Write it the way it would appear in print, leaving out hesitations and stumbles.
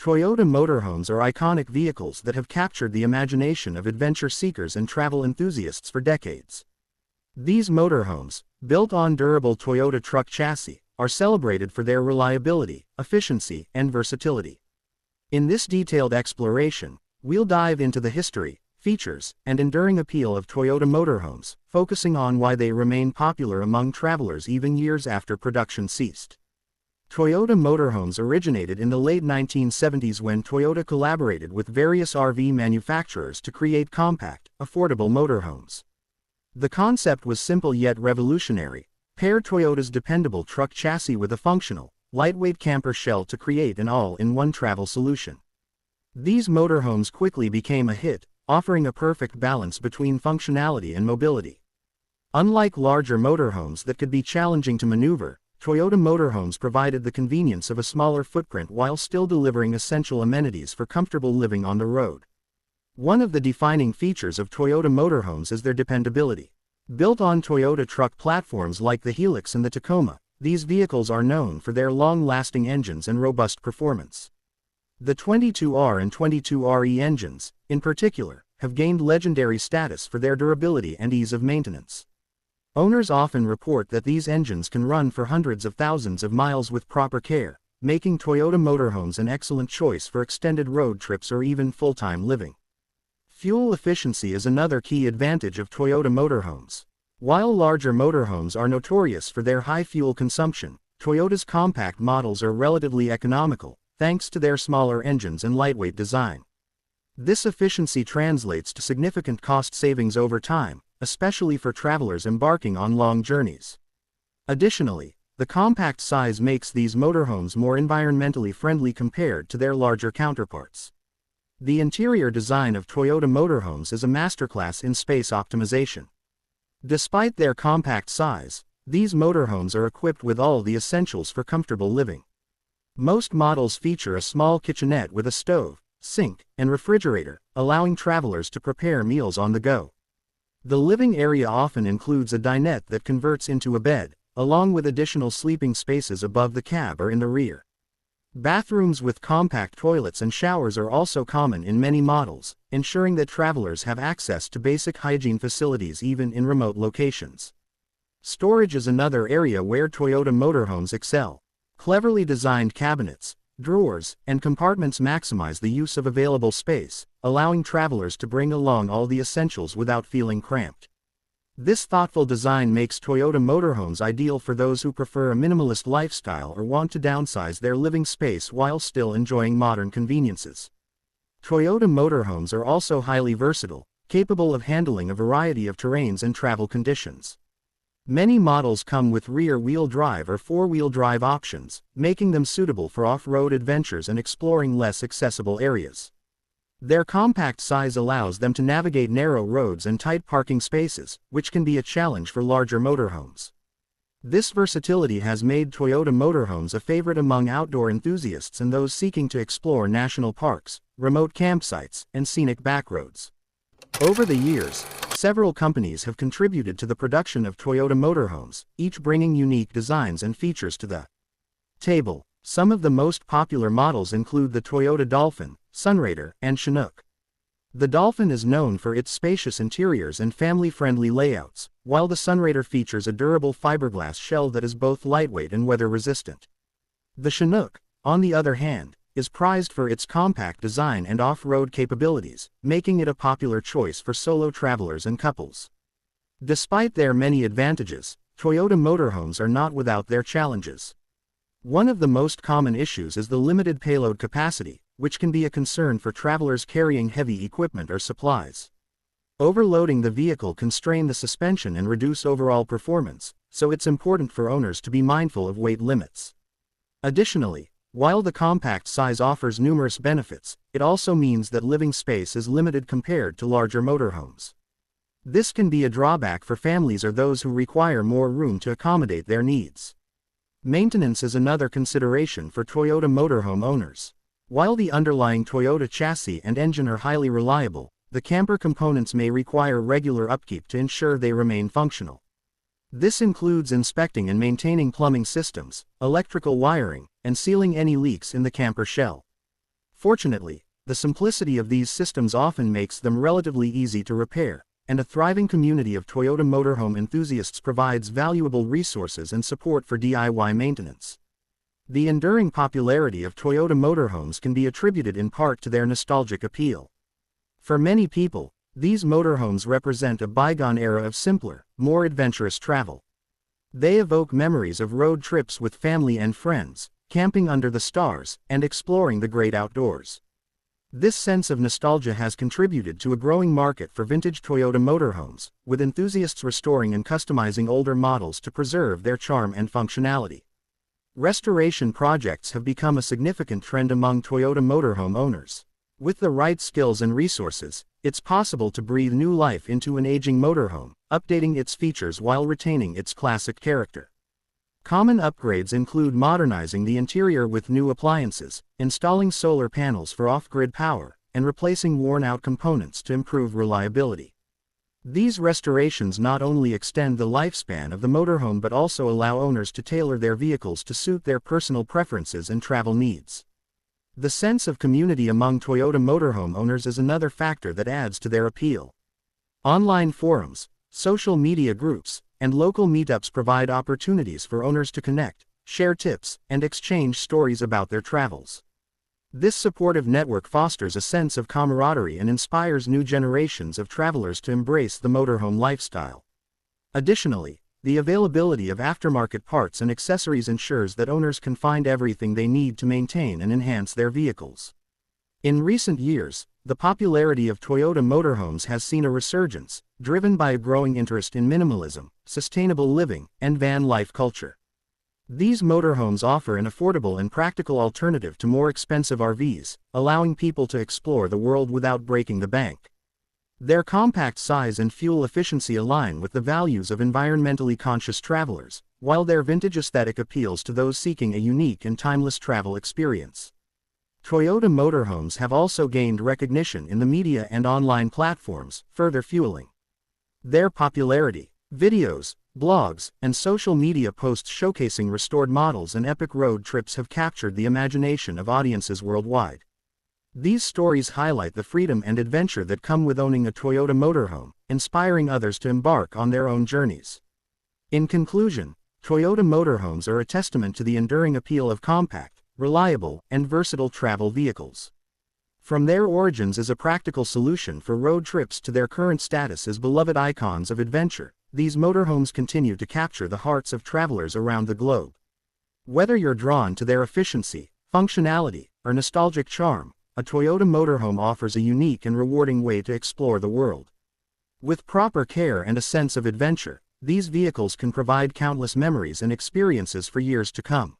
Toyota motorhomes are iconic vehicles that have captured the imagination of adventure seekers and travel enthusiasts for decades. These motorhomes, built on durable Toyota truck chassis, are celebrated for their reliability, efficiency, and versatility. In this detailed exploration, we'll dive into the history, features, and enduring appeal of Toyota motorhomes, focusing on why they remain popular among travelers even years after production ceased. Toyota motorhomes originated in the late 1970s when Toyota collaborated with various RV manufacturers to create compact, affordable motorhomes. The concept was simple yet revolutionary: pair Toyota's dependable truck chassis with a functional, lightweight camper shell to create an all-in-one travel solution. These motorhomes quickly became a hit, offering a perfect balance between functionality and mobility. Unlike larger motorhomes that could be challenging to maneuver, Toyota motorhomes provided the convenience of a smaller footprint while still delivering essential amenities for comfortable living on the road. One of the defining features of Toyota motorhomes is their dependability. Built on Toyota truck platforms like the Helix and the Tacoma, these vehicles are known for their long-lasting engines and robust performance. The 22R and 22RE engines, in particular, have gained legendary status for their durability and ease of maintenance. Owners often report that these engines can run for hundreds of thousands of miles with proper care, making Toyota motorhomes an excellent choice for extended road trips or even full-time living. Fuel efficiency is another key advantage of Toyota motorhomes. While larger motorhomes are notorious for their high fuel consumption, Toyota's compact models are relatively economical, thanks to their smaller engines and lightweight design. This efficiency translates to significant cost savings over time, especially for travelers embarking on long journeys. Additionally, the compact size makes these motorhomes more environmentally friendly compared to their larger counterparts. The interior design of Toyota motorhomes is a masterclass in space optimization. Despite their compact size, these motorhomes are equipped with all the essentials for comfortable living. Most models feature a small kitchenette with a stove, sink, and refrigerator, allowing travelers to prepare meals on the go. The living area often includes a dinette that converts into a bed, along with additional sleeping spaces above the cab or in the rear. Bathrooms with compact toilets and showers are also common in many models, ensuring that travelers have access to basic hygiene facilities even in remote locations. Storage is another area where Toyota motorhomes excel. Cleverly designed cabinets, drawers, and compartments maximize the use of available space, allowing travelers to bring along all the essentials without feeling cramped. This thoughtful design makes Toyota motorhomes ideal for those who prefer a minimalist lifestyle or want to downsize their living space while still enjoying modern conveniences. Toyota motorhomes are also highly versatile, capable of handling a variety of terrains and travel conditions. Many models come with rear-wheel drive or four-wheel drive options, making them suitable for off-road adventures and exploring less accessible areas. Their compact size allows them to navigate narrow roads and tight parking spaces, which can be a challenge for larger motorhomes. This versatility has made Toyota motorhomes a favorite among outdoor enthusiasts and those seeking to explore national parks, remote campsites, and scenic backroads. Over the years, several companies have contributed to the production of Toyota motorhomes, each bringing unique designs and features to the table. Some of the most popular models include the Toyota Dolphin, Sunrader, and Chinook. The Dolphin is known for its spacious interiors and family-friendly layouts, while the Sunrader features a durable fiberglass shell that is both lightweight and weather-resistant. The Chinook, on the other hand, is prized for its compact design and off-road capabilities, making it a popular choice for solo travelers and couples. Despite their many advantages, Toyota motorhomes are not without their challenges. One of the most common issues is the limited payload capacity, which can be a concern for travelers carrying heavy equipment or supplies. Overloading the vehicle can strain the suspension and reduce overall performance, so it's important for owners to be mindful of weight limits. Additionally, while the compact size offers numerous benefits, it also means that living space is limited compared to larger motorhomes. This can be a drawback for families or those who require more room to accommodate their needs. Maintenance is another consideration for Toyota motorhome owners. While the underlying Toyota chassis and engine are highly reliable, the camper components may require regular upkeep to ensure they remain functional. This includes inspecting and maintaining plumbing systems, electrical wiring, and sealing any leaks in the camper shell. Fortunately, the simplicity of these systems often makes them relatively easy to repair, and a thriving community of Toyota motorhome enthusiasts provides valuable resources and support for DIY maintenance. The enduring popularity of Toyota motorhomes can be attributed in part to their nostalgic appeal. For many people, these motorhomes represent a bygone era of simpler, more adventurous travel. They evoke memories of road trips with family and friends, camping under the stars, and exploring the great outdoors. This sense of nostalgia has contributed to a growing market for vintage Toyota motorhomes, with enthusiasts restoring and customizing older models to preserve their charm and functionality. Restoration projects have become a significant trend among Toyota motorhome owners. With the right skills and resources, it's possible to breathe new life into an aging motorhome, updating its features while retaining its classic character. Common upgrades include modernizing the interior with new appliances, installing solar panels for off-grid power, and replacing worn-out components to improve reliability. These restorations not only extend the lifespan of the motorhome but also allow owners to tailor their vehicles to suit their personal preferences and travel needs. The sense of community among Toyota motorhome owners is another factor that adds to their appeal. Online forums, social media groups, and local meetups provide opportunities for owners to connect, share tips, and exchange stories about their travels. This supportive network fosters a sense of camaraderie and inspires new generations of travelers to embrace the motorhome lifestyle. Additionally, the availability of aftermarket parts and accessories ensures that owners can find everything they need to maintain and enhance their vehicles. In recent years, the popularity of Toyota motorhomes has seen a resurgence, driven by a growing interest in minimalism, sustainable living, and van life culture. These motorhomes offer an affordable and practical alternative to more expensive RVs, allowing people to explore the world without breaking the bank. Their compact size and fuel efficiency align with the values of environmentally conscious travelers, while their vintage aesthetic appeals to those seeking a unique and timeless travel experience. Toyota motorhomes have also gained recognition in the media and online platforms, further fueling their popularity. Videos, blogs, and social media posts showcasing restored models and epic road trips have captured the imagination of audiences worldwide. These stories highlight the freedom and adventure that come with owning a Toyota motorhome, inspiring others to embark on their own journeys. In conclusion, Toyota motorhomes are a testament to the enduring appeal of compact, reliable, and versatile travel vehicles. From their origins as a practical solution for road trips to their current status as beloved icons of adventure, these motorhomes continue to capture the hearts of travelers around the globe. Whether you're drawn to their efficiency, functionality, or nostalgic charm, a Toyota motorhome offers a unique and rewarding way to explore the world. With proper care and a sense of adventure, these vehicles can provide countless memories and experiences for years to come.